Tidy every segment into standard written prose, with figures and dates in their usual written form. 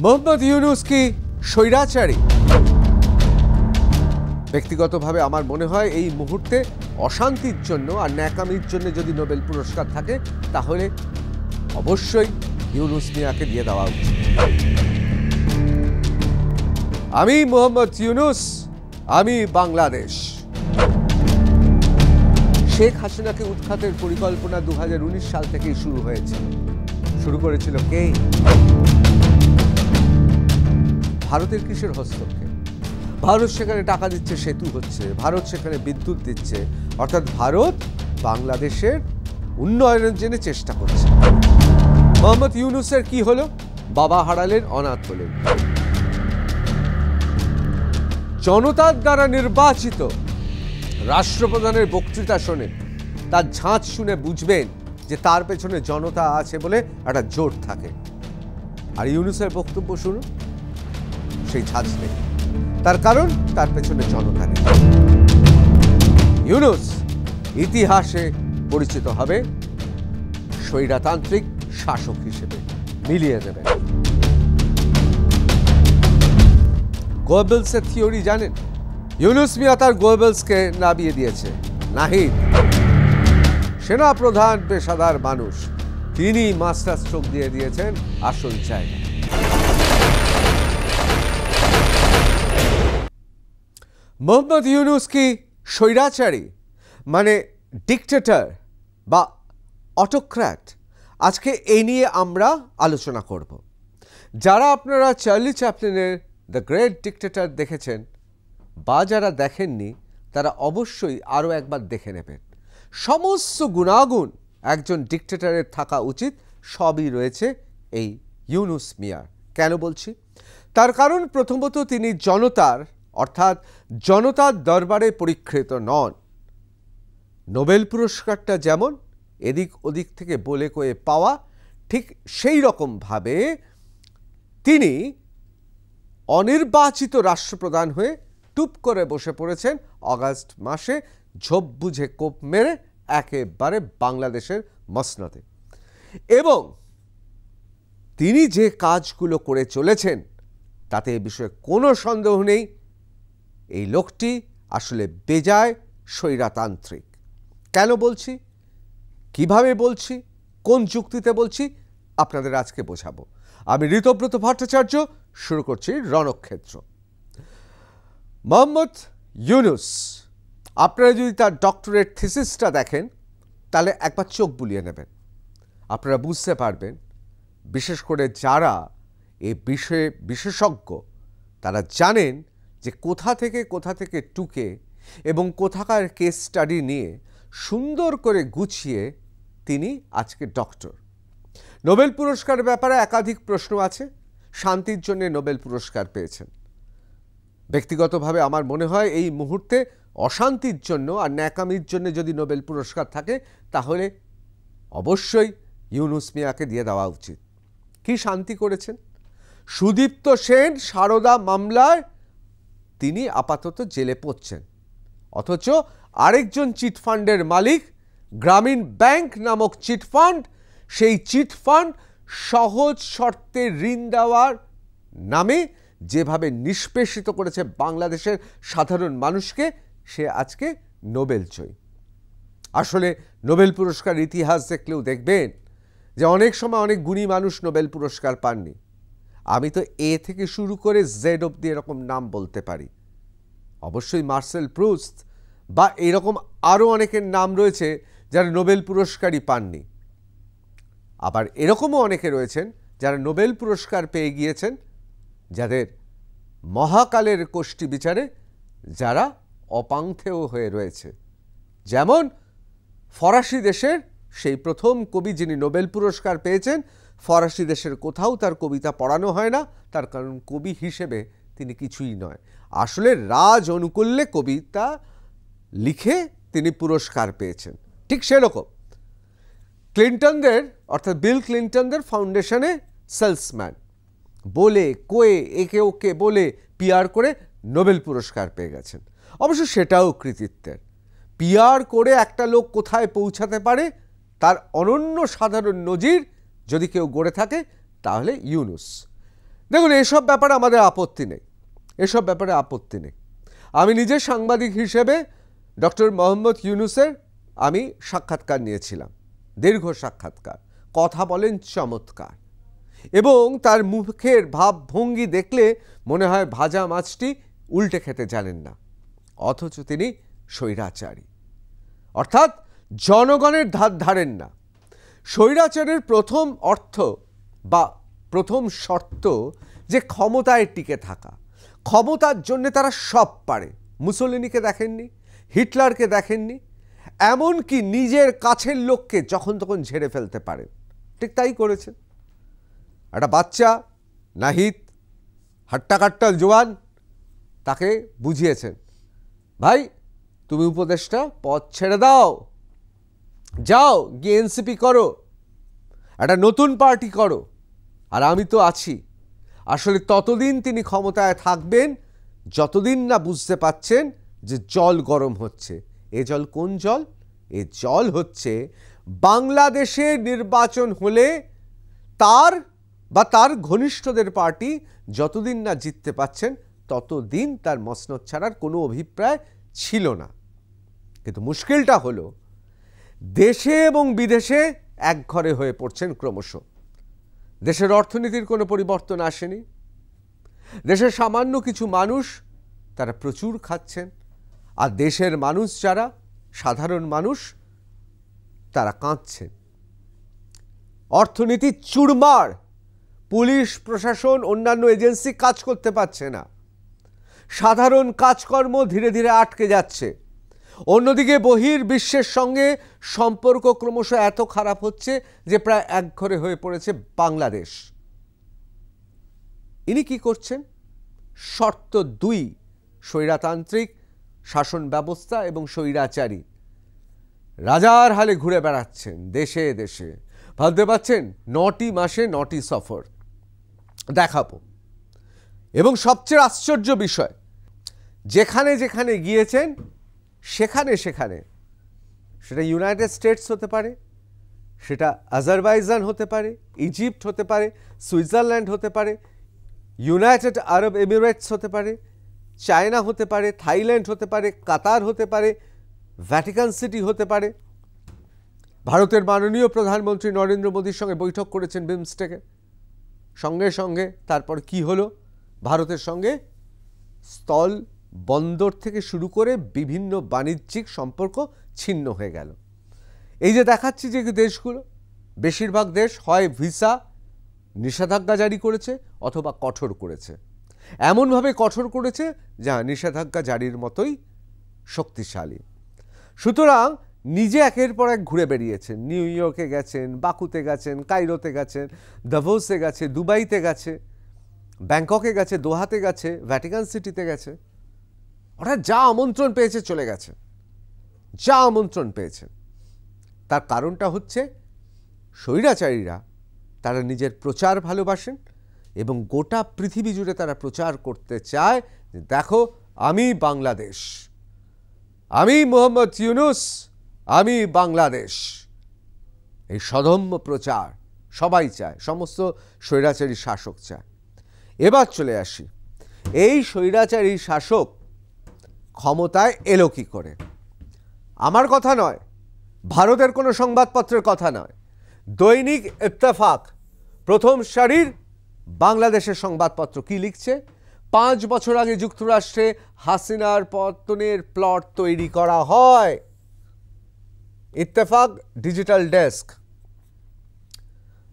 মোহাম্মদ ইউনূস কি স্বৈরাচারী? ব্যক্তিগতভাবে আমার মনে হয় এই মুহূর্তে অশান্তির জন্য আর ন্যাকামির জন্য যদি নোবেল পুরস্কার থাকে তাহলে অবশ্যই ইউনূস মিয়াকে দিয়ে দেওয়া উচিত। আমি মোহাম্মদ ইউনূস, আমি বাংলাদেশ। শেখ হাসিনাকে উৎখাতের পরিকল্পনা 2019 সাল থেকেই শুরু হয়েছে। শুরু করেছিল কে? ভারতের কিসের হস্তক্ষেপ? ভারত সেখানে টাকা দিচ্ছে, সেতু হচ্ছে, ভারত সেখানে বিদ্যুৎ দিচ্ছে, অর্থাৎ ভারত বাংলাদেশের উন্নয়নের জন্য চেষ্টা করছে। মোহাম্মদ ইউনূসের কি হলো? বাবা হারালেন, অনাথ হলেন। জনতার দ্বারা নির্বাচিত রাষ্ট্রপ্রধানের বক্তৃতা শোনেন, তার ঝাঁজ শুনে বুঝবেন যে তার পেছনে জনতা আছে বলে একটা জোট থাকে। আর ইউনূসের বক্তব্য শুনুন, সেই ঝাঁজ নেই, তার কারণ তার পেছনে জনতা নেই। ইউনূস ইতিহাসে পরিচিত হবে স্বৈরতান্ত্রিক শাসক হিসেবে, মিলিয়ে দেবেন। গোয়েবলসের থিওরি জানেন? ইউনূস মিয়া তার গোয়েবলসকে নামিয়ে দিয়েছে। নাহিদ সেনা প্রধান পেশাদার মানুষ, তিনি মাস্টার স্ট্রোক দিয়ে দিয়েছেন আসল জায়গা। মোহাম্মদ ইউনূস কি স্বৈরাচারী, মানে ডিক্টেটর বা অটোক্র্যাট? আজকে এই নিয়ে আমরা আলোচনা করব। যারা আপনারা চার্লি চ্যাপলিনের দ্য গ্রেট ডিক্টেটর দেখেছেন বা যারা দেখেননি তারা অবশ্যই আরও একবার দেখে নেবেন। সমস্ত গুণাগুণ একজন ডিক্টেটরের থাকা উচিত, সবই রয়েছে এই ইউনূস মিয়ার। কেন বলছি? তার কারণ প্রথমত তিনি জনতার অর্থাৎ জনতার দরবারে পরীক্ষিত নন। নোবেল পুরস্কারটা যেমন এদিক ওদিক থেকে বলে কয়ে পাওয়া, ঠিক সেই রকমভাবে তিনি অনির্বাচিত রাষ্ট্রপ্রধান হয়ে টুপ করে বসে পড়েছেন অগাস্ট মাসে, ঝোপ বুঝে কোপ মেরে একেবারে বাংলাদেশের মসনদে। এবং তিনি যে কাজগুলো করে চলেছেন তাতে এ বিষয়ে কোনো সন্দেহ নেই, এই লোকটি আসলে বেজায় স্বৈরতান্ত্রিক। কেন বলছি, কিভাবে বলছি, কোন যুক্তিতে বলছি, আপনাদের আজকে বোঝাবো। আমি ঋতব্রত ভট্টাচার্য, শুরু করছি রণক্ষেত্র। মোহাম্মদ ইউনূস, আপনারা যদি তার ডক্টরেট থিসিসটা দেখেন তাহলে একবার চোখ বুলিয়ে নেবেন, আপনারা বুঝতে পারবেন। বিশেষ করে যারা এই বিষয়ে বিশেষজ্ঞ তারা জানেন যে কোথা থেকে টুকে এবং কোথাকার কেস স্টাডি নিয়ে সুন্দর করে গুছিয়ে তিনি আজকে ডক্টর। নোবেল পুরস্কারের ব্যাপারে একাধিক প্রশ্ন আছে। শান্তির জন্য নোবেল পুরস্কার পেয়েছেন। ব্যক্তিগতভাবে আমার মনে হয় এই মুহূর্তে অশান্তির জন্য আর ন্যাকামির জন্য যদি নোবেল পুরস্কার থাকে তাহলে অবশ্যই ইউনূস মিয়াকে দিয়ে দেওয়া উচিত। কি শান্তি করেছেন? সুদীপ্ত সেন সারদা মামলায় তিনি আপাতত জেলে পড়ছেন, অথচ আরেকজন চিটফান্ডের মালিক, গ্রামীণ ব্যাংক নামক চিটফান্ড, সেই চিটফান্ড সহজ শর্তে ঋণ দেওয়ার নামে যেভাবে নিষ্পেষিত করেছে বাংলাদেশের সাধারণ মানুষকে, সে আজকে নোবেল জয়ী। আসলে নোবেল পুরস্কার ইতিহাস দেখলেও দেখবেন যে অনেক সময় অনেক গুণী মানুষ নোবেল পুরস্কার পাননি। আমি তো এ থেকে শুরু করে জেড অব্দি এরকম নাম বলতে পারি। অবশ্যই মার্সেল প্রুস্ট বা এরকম আরও অনেকের নাম রয়েছে যারা নোবেল পুরস্কারই পাননি। আবার এরকমও অনেকে রয়েছেন যারা নোবেল পুরস্কার পেয়ে গিয়েছেন, যাদের মহাকালের কোষ্ঠী বিচারে যারা অপাংথেয় হয়ে রয়েছে। যেমন ফরাসি দেশের সেই প্রথম কবি যিনি নোবেল পুরস্কার পেয়েছেন, ফরাসি দেশের কোথাও তার কবিতা পড়ানো হয় না, তার কারণ কবি হিসেবে তিনি কিছুই নয়। আসলে রাজ অনুকূল্যে কবিতা লিখে তিনি পুরস্কার পেয়েছেন। ঠিক সেরকম ক্লিন্টনদের অর্থাৎ বিল ক্লিন্টনদের ফাউন্ডেশনে সেলসম্যান বলে কয়ে একে ওকে বলে পিআর করে নোবেল পুরস্কার পেয়ে গেছেন। অবশ্য সেটাও কৃতিত্বের। পিআর করে একটা লোক কোথায় পৌঁছাতে পারে তার অনন্য সাধারণ নজির যদি কেউ গড়ে থাকে তাহলে ইউনূস। দেখুন, এসব ব্যাপারে আমাদের আপত্তি নেই, এসব ব্যাপারে আপত্তি নেই। আমি নিজে সাংবাদিক হিসেবে ডক্টর মোহাম্মদ ইউনূসের আমি সাক্ষাৎকার নিয়েছিলাম, দীর্ঘ সাক্ষাৎকার। কথা বলেন চমৎকার, এবং তার মুখের ভাবভঙ্গি দেখলে মনে হয় ভাজা মাছটি উল্টে খেতে জানেন না, অথচ তিনি স্বৈরাচারী, অর্থাৎ জনগণের ধার ধারেন না। স্বৈরাচারের প্রথম অর্থ বা প্রথম শর্ত যে ক্ষমতায় টিকে থাকা, ক্ষমতার জন্য তারা সব পারে। মুসোলিনিকে দেখেননি, হিটলারকে দেখেননি, এমনকি নিজের কাছের লোককে যখন তখন ঝেড়ে ফেলতে পারে, ঠিক তাই করেছে। একটা বাচ্চা নাহিদ, হাট্টাকাট্টা জোয়ান, তাকে বুঝিয়েছেন, ভাই তুমি উপদেষ্টা পদ ছেড়ে দাও, যাও গিয়ে এনসিপি করো, একটা নতুন পার্টি করো, আর আমি তো আছি। আসলে ততদিন তিনি ক্ষমতায় থাকবেন যতদিন না বুঝতে পাচ্ছেন যে জল গরম হচ্ছে। এ জল কোন জল? এ জল হচ্ছে বাংলাদেশে নির্বাচন হলে তার বা তার ঘনিষ্ঠদের পার্টি যতদিন না জিততে পাচ্ছেন ততদিন তার মসনদ ছাড়ার কোনো অভিপ্রায় ছিল না। কিন্তু মুশকিলটা হলো দেশে এবং বিদেশে একঘরে হয়ে পড়ছেন ক্রমশ। দেশের অর্থনীতির কোনো পরিবর্তন আসেনি, দেশের সামান্য কিছু মানুষ তারা প্রচুর খাচ্ছেন, আর দেশের মানুষ যারা সাধারণ মানুষ তারা কাঁদছেন। অর্থনীতি চুরমার, পুলিশ প্রশাসন অন্যান্য এজেন্সি কাজ করতে পারছে না, সাধারণ কাজকর্ম ধীরে ধীরে আটকে যাচ্ছে। অন্যদিকে বহির্বিশ্বের সঙ্গে সম্পর্ক ক্রমশ এত খারাপ হচ্ছে যে প্রায় একঘরে হয়ে পড়েছে বাংলাদেশ। ইনি কি করছেন? শর্ত 2, স্বৈরতান্ত্রিক শাসন ব্যবস্থা এবং স্বৈরাচারী রাজার হালে ঘুরে বেড়াচ্ছেন দেশে দেশে। ভাবতে পারছেন 9টি মাসে 9টি সফর দেখাবো। এবং সবচেয়ে আশ্চর্য বিষয়, যেখানে যেখানে গিয়েছেন সেখানে সেখানে, সেটা ইউনাইটেড স্টেটস হতে পারে, সেটা আজারবাইজান হতে পারে, ইজিপ্ট হতে পারে, সুইজারল্যান্ড হতে পারে, ইউনাইটেড আরব এমিরেটস হতে পারে, চায়না হতে পারে, থাইল্যান্ড হতে পারে, কাতার হতে পারে, ভ্যাটিকান সিটি হতে পারে। ভারতের মাননীয় প্রধানমন্ত্রী নরেন্দ্র মোদীর সঙ্গে বৈঠক করেছেন বিমস্টেকে। সঙ্গে সঙ্গে তারপর কি হলো? ভারতের সঙ্গে স্থল বন্দর থেকে শুরু করে বিভিন্ন বাণিজ্যিক সম্পর্ক ছিন্ন হয়ে গেল। এই যে দেখাচ্ছি যে দেশগুলো, বেশিরভাগ দেশ হয় ভিসা নিষেধাজ্ঞা জারি করেছে অথবা কঠোর করেছে, এমনভাবে কঠোর করেছে যা নিষেধাজ্ঞা জারির মতোই শক্তিশালী। সুতরাং নিজে একের পর এক ঘুরে বেরিয়েছেন, নিউ ইয়র্কে গেছেন, বাকুতে গেছেন, কায়রোতে গেছেন, দাভোসে গেছে, দুবাইতে গেছে, ব্যাংককে গেছে, দোহাতে গেছে, ভ্যাটিকান সিটিতে গেছে। অর্থাৎ যা আমন্ত্রণ পেয়েছে চলে গেছে, যা আমন্ত্রণ পেয়েছেন। তার কারণটা হচ্ছে স্বৈরাচারীরা তারা নিজের প্রচার ভালোবাসেন এবং গোটা পৃথিবী জুড়ে তারা প্রচার করতে চায় যে দেখো আমি বাংলাদেশ, আমি মোহাম্মদ ইউনূস, আমি বাংলাদেশ। এই সদম্য প্রচার সবাই চায়, সমস্ত স্বৈরাচারী শাসক চায়। এবার চলে আসি, এই স্বৈরাচারী শাসক ক্ষমতায় এলো কি করে? আমার কথা নয়, ভারতের কোনো সংবাদপত্রের কথা নয়, দৈনিক ইত্তেফাক প্রথম সারির বাংলাদেশের সংবাদপত্র কি লিখছে? 5 বছর আগে যুক্তরাষ্ট্রে হাসিনার পতনের প্লট তৈরি করা হয়। Ittefaq digital desk.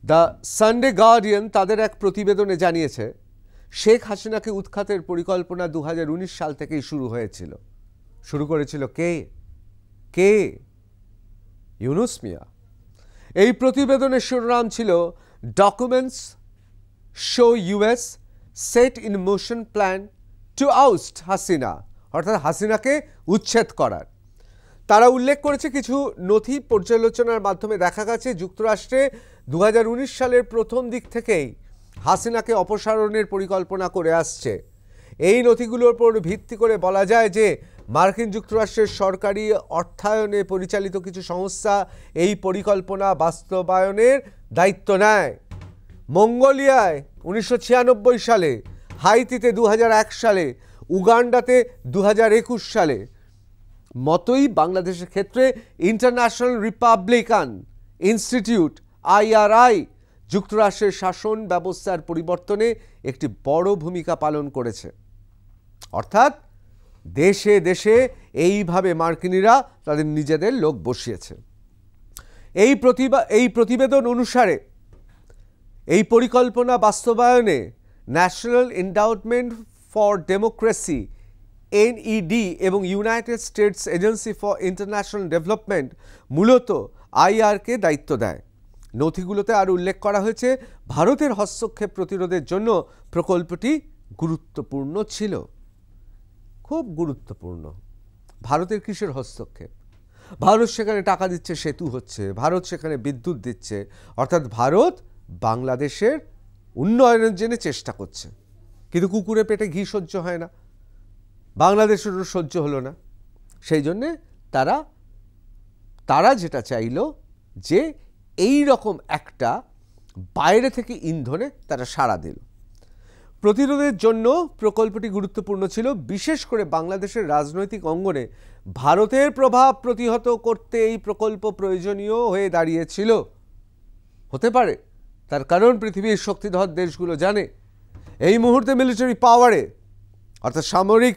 The Sunday guardian তাদের এক প্রতিবেদনে জানিয়েছে শেখ হাসিনাকে উৎখাতের পরিকল্পনা 2019 সাল থেকেই শুরু হয়েছিল। শুরু করেছিল কে? ইউনূস মিয়া। এই প্রতিবেদনের শিরোনাম ছিল documents show US set in motion plan to oust Hasina, অর্থাৎ হাসিনাকে উচ্ছেদ করার। তারা উল্লেখ করেছে কিছু নথি পর্যালোচনার মাধ্যমে দেখা গেছে যুক্তরাষ্ট্রে 2019 সালের প্রথম দিক থেকেই হাসিনাকে অপসারণের পরিকল্পনা করে আসছে। এই নথিগুলোর উপর ভিত্তি করে বলা যায় যে মার্কিন যুক্তরাষ্ট্রের সরকারি অর্থায়নে পরিচালিত কিছু সংস্থা এই পরিকল্পনা বাস্তবায়নের দায়িত্ব নেয়। মঙ্গোলিয়ায় 1996 সালে, হাইতিতে 2001 সালে, উগান্ডাতে 2021 সালে মতোই বাংলাদেশের ক্ষেত্রে ইন্টারন্যাশনাল রিপাবলিকান ইনস্টিটিউট IRI যুক্তরাষ্ট্রের শাসন ব্যবস্থার পরিবর্তনে একটি বড় ভূমিকা পালন করেছে। অর্থাৎ দেশে দেশে এইভাবে মার্কিনীরা তাদের নিজেদের লোক বসিয়েছে। এই প্রতিবেদন অনুসারে এই পরিকল্পনা বাস্তবায়নে national endowment for democracy NED এবং United states agency for international development মূলত IRকে দায়িত্ব দেয়। নথিগুলোতে আরও উল্লেখ করা হয়েছে, ভারতের হস্তক্ষেপ প্রতিরোধের জন্য প্রকল্পটি গুরুত্বপূর্ণ ছিল। খুব গুরুত্বপূর্ণ। ভারতের কিসের হস্তক্ষেপ? ভারত সেখানে টাকা দিচ্ছে, সেতু হচ্ছে, ভারত সেখানে বিদ্যুৎ দিচ্ছে, অর্থাৎ ভারত বাংলাদেশের উন্নয়নের জন্য চেষ্টা করছে। কিন্তু কুকুরে পেটে ঘি সহ্য হয় না, বাংলাদেশেরও সহ্য হলো না। সেই জন্যে তারা যেটা চাইল যে এই রকম একটা বাইরে থেকে ইন্ধনে তারা সাড়া দিল। প্রতিরোধের জন্য প্রকল্পটি গুরুত্বপূর্ণ ছিল, বিশেষ করে বাংলাদেশের রাজনৈতিক অঙ্গনে ভারতের প্রভাব প্রতিহত করতে এই প্রকল্প প্রয়োজনীয় হয়ে দাঁড়িয়েছিল। হতে পারে তার কারণ পৃথিবীর শক্তিধর দেশগুলো জানে এই মুহূর্তে মিলিটারি পাওয়ারে অর্থাৎ সামরিক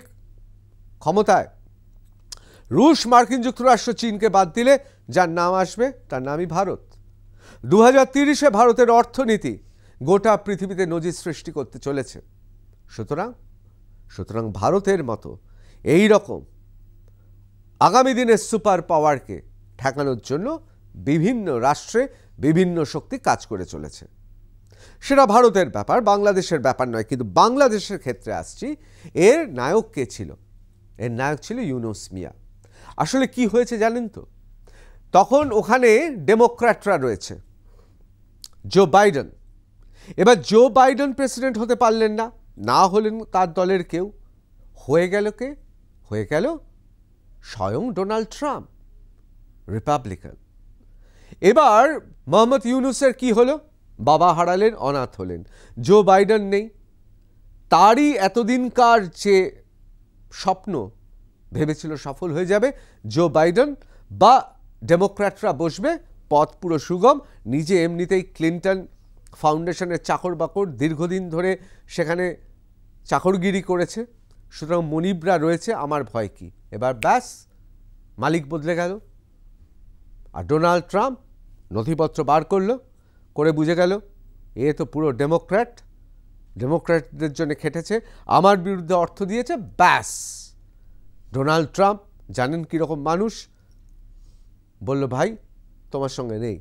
ক্ষমতায় রুশ, মার্কিন যুক্তরাষ্ট্র, চীনকে বাদ দিলে যার নাম আসবে তার নামই ভারত। 2030-এ ভারতের অর্থনীতি গোটা পৃথিবীতে নজির সৃষ্টি করতে চলেছে। সুতরাং ভারতের মতো এই রকম আগামী দিনের সুপার পাওয়ারকে ঠেকানোর জন্য বিভিন্ন রাষ্ট্রে বিভিন্ন শক্তি কাজ করে চলেছে। সেটা ভারতের ব্যাপার, বাংলাদেশের ব্যাপার নয়। কিন্তু বাংলাদেশের ক্ষেত্রে আসছি, এর নায়ক কে ছিল? এর নায়ক ছিল ইউনুস মিয়া। আসলে কি হয়েছে জানেন তো? তখন ওখানে ডেমোক্র্যাটরা রয়েছে, জো বাইডেন। এবার জো বাইডেন প্রেসিডেন্ট হতে পারলেন না, না হলেন তার দলের কেউ। হয়ে গেল কে? হয়ে গেল স্বয়ং ডোনাল্ড ট্রাম্প, রিপাবলিকান। এবার মোহাম্মদ ইউনুসের কি হলো? বাবা হারালেন, অনাথ হলেন। জো বাইডেন নেই। তারই এতদিনকার যে স্বপ্ন ভেবেছিল সফল হয়ে যাবে, জো বাইডেন বা ডেমোক্র্যাটরা বসবে, পথ পুরো সুগম। নিজে এমনিতেই ক্লিন্টন ফাউন্ডেশনের চাকর বাকর, দীর্ঘদিন ধরে সেখানে চাকরগিরি করেছে। সুতরাং মনিবরা রয়েছে, আমার ভয় কি? এবার ব্যাস, মালিক বদলে গেল। আর ডোনাল্ড ট্রাম্প নথিপত্র বার করলো, করে বুঝে গেল এ তো পুরো ডেমোক্র্যাটদের জন্য খেটেছে, আমার বিরুদ্ধে অর্থ দিয়েছে। ব্যাস, ডোনাল্ড ট্রাম্প জানেন কীরকম মানুষ, বলল ভাই তোমার সঙ্গে নেই,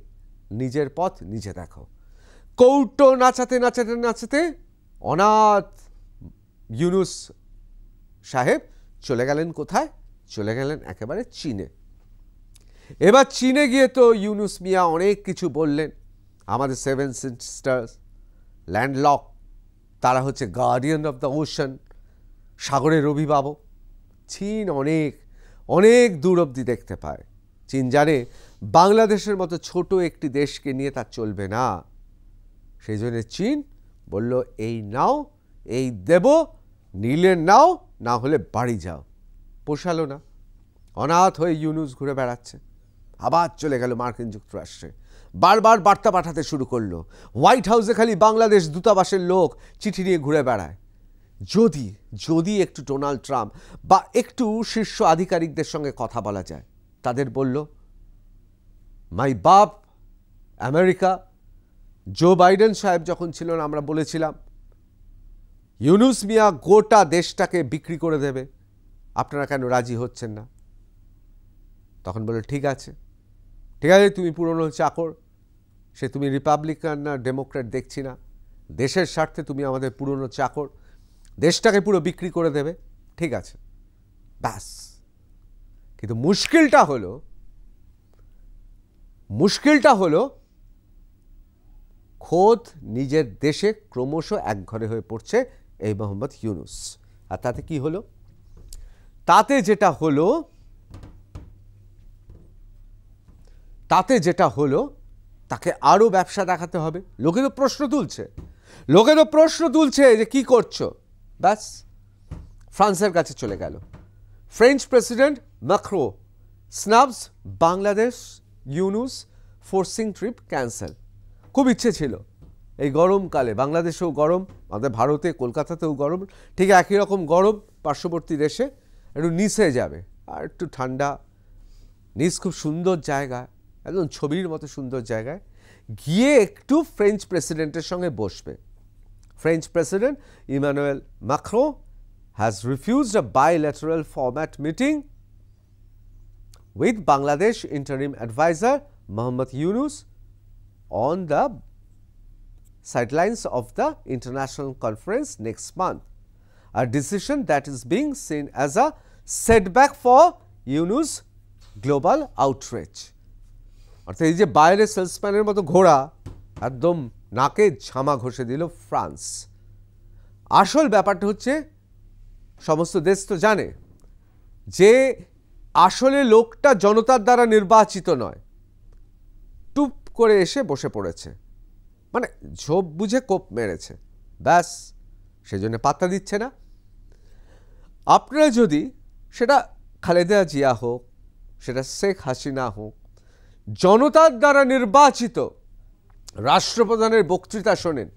নিজের পথ নিজে দেখো। কৌটো নাচাতে অনাথ ইউনুস সাহেব চলে গেলেন কোথায়? চলে গেলেন একেবারে চীনে। এবার চীনে গিয়ে তো ইউনুস মিয়া অনেক কিছু বললেন। আমাদের 7 সিস্টার্স ল্যান্ডলক, তারা হচ্ছে গার্ডিয়ান অফ দ্য ওশান, সাগরের অভিভাবক। চীন অনেক দূর অবধি দেখতে পায়। চীন জানে বাংলাদেশের মতো ছোট একটি দেশকে নিয়ে তার চলবে না। সেই জন্য চীন বলল, এই নাও, এই দেব, নিলে নাও, না হলে বাড়ি যাও। পোষালো না, অনাথ হয়ে ইউনুস ঘুরে বেড়াচ্ছে। আবার চলে গেল মার্কিন যুক্তরাষ্ট্রে, বারবার বার্তা পাঠাতে শুরু করলো। হোয়াইট হাউসে খালি বাংলাদেশ দূতাবাসের লোক চিঠি নিয়ে ঘুরে বেড়ায়। যদি একটু ডোনাল্ড ট্রাম্প বা একটু শীর্ষ আধিকারিকদের সঙ্গে কথা বলা যায়, তাদের বলল, মাই বাপ আমেরিকা, জো বাইডেন সাহেব যখন ছিলেন আমরা বলেছিলাম ইউনুস মিয়া গোটা দেশটাকে বিক্রি করে দেবে, আপনারা কেন রাজি হচ্ছেন না? তখন বলে, ঠিক আছে, তুমি পুরনো চাকর, সে তুমি রিপাবলিকান না ডেমোক্র্যাট দেখছি না, দেশের স্বার্থে তুমি আমাদের পুরনো চাকর, দেশটাকে পুরো বিক্রি করে দেবে, ঠিক আছে, ব্যাস। কিন্তু মুশকিলটা হলো খোদ নিজের দেশে ক্রমশ একঘরে হয়ে পড়ছে এই মোহাম্মদ ইউনুস। আর তাতে কি হলো? তাতে যেটা হলো তাকে আরও ব্যবসা দেখাতে হবে। লোকে তো প্রশ্ন তুলছে, লোকে তো প্রশ্ন তুলছে যে কি করছো, ব্যাস ফ্রান্সের কাছে চলে গেল। French president Macron snubs Bangladesh Yunus forcing trip cancel. খুব ইচ্ছে ছিল এই গরমকালে, বাংলাদেশেও গরম, আমাদের ভারতে কলকাতাতেও গরম, ঠিক একই রকম গরম পার্শ্ববর্তী দেশে, একটু নিচে যাবে আর একটু ঠান্ডা, নিচ খুব সুন্দর জায়গা, একদম ছবির মতো সুন্দর জায়গায় গিয়ে একটু ফ্রেঞ্চ প্রেসিডেন্টের সঙ্গে বসবে। French president Emmanuel Macron has refused a bilateral format meeting with Bangladesh interim advisor Mohammad Yunus on the sidelines of the international conference next month, a decision that is being seen as a setback for Yunus global outreach. অর্থাৎ এই যে বাইরে সেলসম্যানের মতো ঘোড়া একদম নাকে ঝামা ঘষে দিল ফ্রান্স। আসল ব্যাপারটা হচ্ছে, সমস্ত দেশ তো জানে যে আসলে লোকটা জনতার দ্বারা নির্বাচিত নয়, টুপ করে এসে বসে পড়েছে, মানে ঝোপ বুঝে কোপ মেরেছে, ব্যাস সেজন্য পাত্তা দিচ্ছে না। আপনারা যদি সেটা খালেদা জিয়া হোক, সেটা শেখ হাসিনা হোক, জনতার দ্বারা নির্বাচিত রাষ্ট্রপ্রধানের বক্তৃতা শোনেন,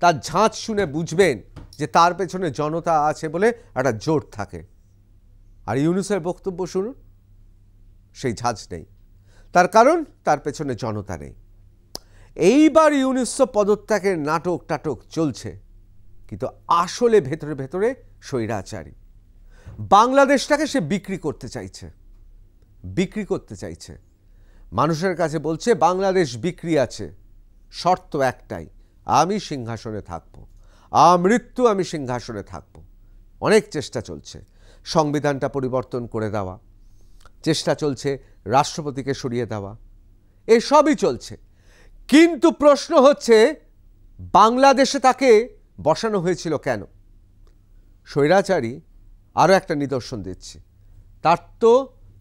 তার ঝাঁজ শুনে বুঝবেন যে তার পেছনে জনতা আছে বলে একটা জোর থাকে। আর ইউনুসের বক্তব্য শুনুন, সেই ঝাঁজ নেই, তার কারণ তার পেছনে জনতা নেই। এইবার ইউনুস পদত্যাগের নাটক টাটক চলছে, কিন্তু আসলে ভেতরে ভেতরে স্বৈরাচারী। বাংলাদেশটাকে সে বিক্রি করতে চাইছে, মানুষের কাছে বলছে বাংলাদেশ বিক্রি আছে, শর্ত একটাই, আমি সিংহাসনে থাকব, আমৃত্যু আমি সিংহাসনে থাকব। অনেক চেষ্টা চলছে, সংবিধানটা পরিবর্তন করে দেওয়া, চেষ্টা চলছে রাষ্ট্রপতিকে সরিয়ে দেওয়া, এসবই চলছে। কিন্তু প্রশ্ন হচ্ছে বাংলাদেশে তাকে বসানো হয়েছিল কেন? স্বৈরাচারী আরও একটা নিদর্শন দিচ্ছি,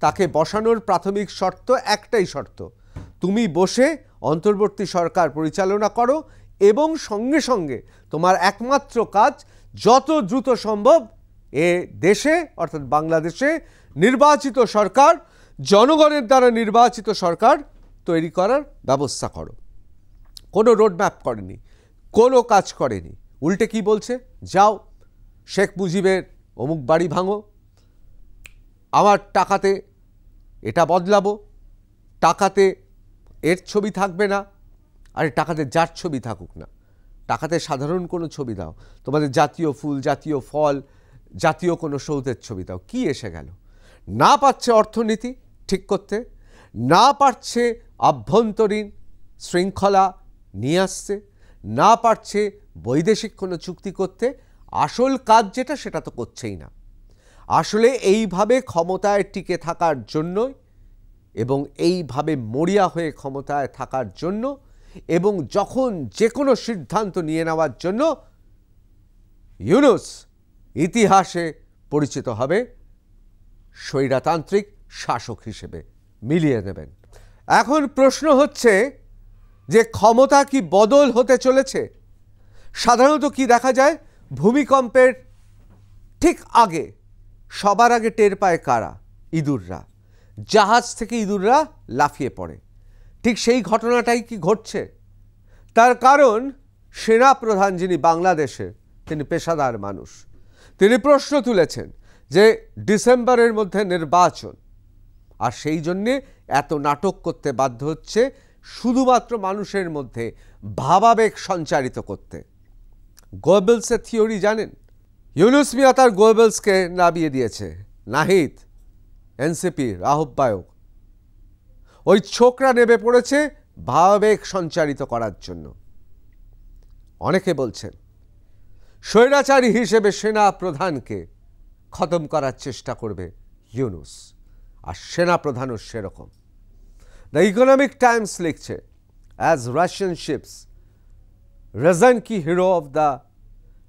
তাকে বসানোর প্রাথমিক শর্ত একটাই শর্ত, তুমি বসে অন্তর্বর্তী সরকার পরিচালনা করো এবং সঙ্গে সঙ্গে তোমার একমাত্র কাজ যত দ্রুত সম্ভব এ দেশে অর্থাৎ বাংলাদেশে নির্বাচিত সরকার, জনগণের দ্বারা নির্বাচিত সরকার তৈরি করার ব্যবস্থা করো। কোনো রোডম্যাপ করেনি, কোনো কাজ করেনি, উল্টে কি বলছে, যাও শেখ মুজিবের অমুক বাড়ি ভাঙো, আমার টাকাতে এটা বদলাবো, টাকাতে এর ছবি থাকবে না, আরে টাকাতে যার ছবি থাকুক না, টাকাতে সাধারণ কোনো ছবি দাও, তোমাদের জাতীয় ফুল, জাতীয় ফল, জাতীয় কোনো সৌধের ছবি দাও। কি এসে গেল? না পারছে অর্থনীতি ঠিক করতে, না পারছে আভ্যন্তরীণ শৃঙ্খলা নিয়ে আসছে, না পারছে বৈদেশিক কোনো চুক্তি করতে, আসল কাজ যেটা সেটা তো করছেই না। আসলে এইভাবে ক্ষমতায় টিকে থাকার জন্য এবং এইভাবে মরিয়া হয়ে ক্ষমতায় থাকার জন্য এবং যখন যে কোনো সিদ্ধান্ত নিয়ে নেওয়ার জন্য ইউনুস ইতিহাসে পরিচিত হবে স্বৈরতান্ত্রিক শাসক হিসেবে, মিলিয়ে নেবেন। এখন প্রশ্ন হচ্ছে যে ক্ষমতা কি বদল হতে চলেছে? সাধারণত কি দেখা যায়, ভূমিকম্পের ঠিক আগে সবার আগে টের পায় কারা? ইঁদুররা। জাহাজ থেকে ইঁদুররা লাফিয়ে পড়ে। ঠিক সেই ঘটনাটাই কি ঘটছে? তার কারণ সেনাপ্রধান যিনি বাংলাদেশের, তিনি পেশাদার মানুষ, তিনি প্রশ্ন তুলেছেন যে ডিসেম্বরের মধ্যে নির্বাচন, আর সেই জন্যে এত নাটক করতে বাধ্য হচ্ছে শুধুমাত্র মানুষের মধ্যে ভাবাবেগ সঞ্চারিত করতে। গোয়েবলসের থিওরি জানেন? ইউনুস মিয়া তার গোয়েবলসকে নামিয়ে দিয়েছে, নাহিদ এনসিপির আহ্বায়ক, ওই ছোকরা নেমে পড়েছে ভাবাবেগ সঞ্চারিত করার জন্য। অনেকে বলছেন স্বৈরাচারী হিসেবে সেনা প্রধানকে খতম করার চেষ্টা করবে ইউনুস, আর সেনা প্রধানও সেরকম। দ্য ইকোনমিক টাইমস লিখছে, as Russian ships Rezanki, hero of the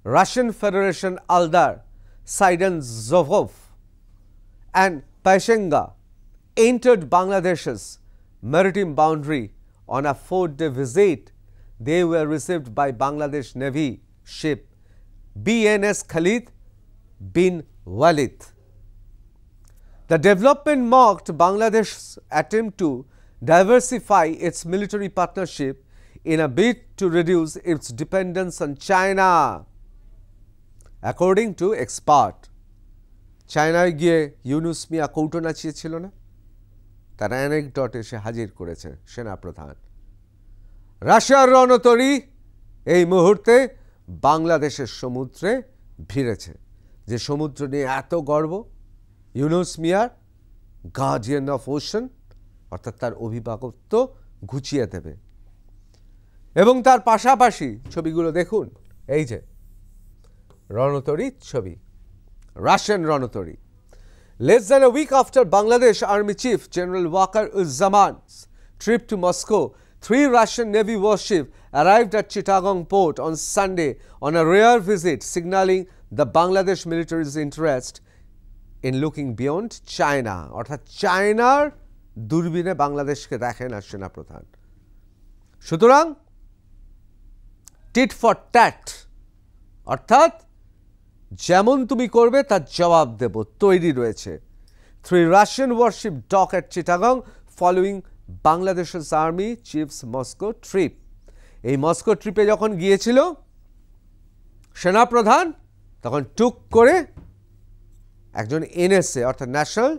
Russian Federation Aldar Saidanzov and Pashenga entered Bangladesh's maritime boundary on a 4-day visit, they were received by Bangladesh Navy ship BNS Khalid bin Walid. The development marked Bangladesh's attempt to diversify its military partnership in a bid to reduce its dependence on China. According to expert, চায়নায় গিয়ে ইউনুস মিয়া কৌটো নাচিয়েছিল না, তার anecdote এসে হাজির করেছে সেনাপ্রধান। রাশিয়ার রণতরী এই মুহূর্তে বাংলাদেশের সমুদ্রে ভিড়েছে। যে সমুদ্র নিয়ে এত গর্ব ইউনুস মিয়ার, গার্ডিয়ান অফ ওশান, অর্থাৎ তার অভিভাবকত্ব ঘুচিয়ে দেবে। এবং তার পাশাপাশি ছবিগুলো দেখুন, এই যে রণতরীর ছবি, Russian রণতরী। Less than a week after Bangladesh Army Chief General Waqar Uzzaman's trip to Moscow, 3 Russian Navy warships arrived at Chittagong port on Sunday on a rare visit, signaling the Bangladesh military's interest in looking beyond China. অর্থাৎ চায়নার দূরবীনে বাংলাদেশকে দেখেন আর সেনাপ্রধান। সুতরাং tit for tat, অর্থাৎ যেমন তুমি করবে তার জবাব দেব, তৈরি রয়েছে। 3 Russian warship dock at Chittagong following Bangladesh's army chief's Moscow trip. এই মস্কো ট্রিপে যখন গিয়েছিল সেনাপ্রধান, তখন টুক করে একজন এনএসএ অর্থাৎ ন্যাশনাল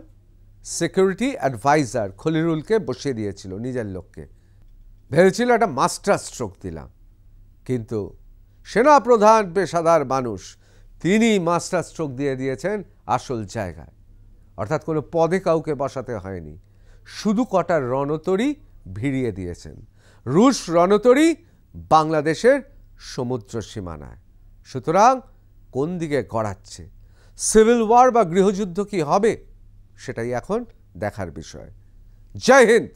সিকিউরিটি অ্যাডভাইজার খলিরুলকে বসিয়ে দিয়েছিল নিজের লোককে। ভেবেছিল একটা মাস্টার স্ট্রোক দিলাম, কিন্তু সেনাপ্রধান পেশাদার মানুষ, তিনি মাস্টার স্ট্রোক দিয়ে দিয়েছেন আসল জায়গায়। অর্থাৎ কোনো পদে কাউকে বসাতে হয়নি, শুধু কটা রণতরী ভিড়িয়ে দিয়েছেন। রুশ রণতরী বাংলাদেশের সমুদ্র সীমানায়। সুতরাং কোন দিকে গড়াচ্ছে, সিভিল ওয়ার বা গৃহযুদ্ধ কি হবে, সেটাই এখন দেখার বিষয়। জয় হিন্দ।